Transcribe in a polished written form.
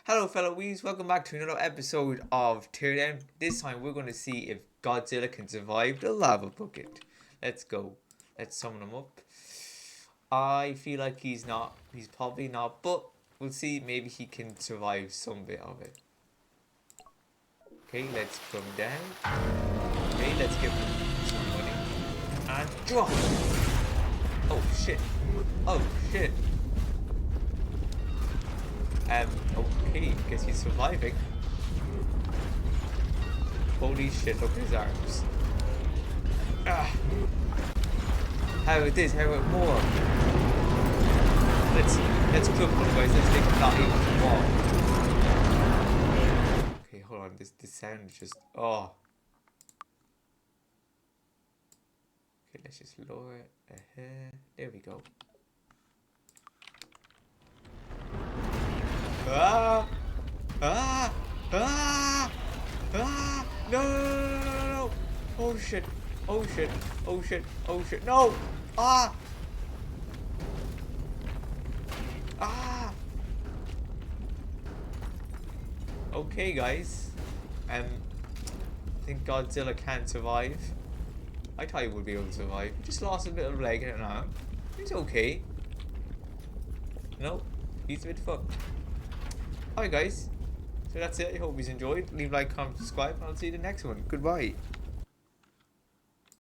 Hello fellow weebs, welcome back to another episode of Teardown. This time we're going to see if Godzilla can survive the lava bucket. Let's go. Let's summon him up. I feel like he's probably not, but we'll see. Maybe he can survive some bit of it. Okay, let's come down. Okay, let's give him some money. And drop! Oh shit. Oh shit. Okay, guess he's surviving. Holy shit, look at his arms. Ah. How about this? How about more? Let's cook one, guys. Let's make him not able to walk. Okay, hold on. This sound is just oh. Okay, let's just lower it. There we go. Ah! Ah! Ah! Ah! No! No! Oh shit! Oh shit! Oh shit! Oh shit! No! Ah! Ah! Okay, guys. I think Godzilla can't survive. I thought he would be able to survive. He just lost a little leg and an arm. He's okay. No, he's a bit fucked. Alright guys, so that's it. I hope you enjoyed. Leave a like, comment, subscribe, and I'll see you in the next one. Goodbye.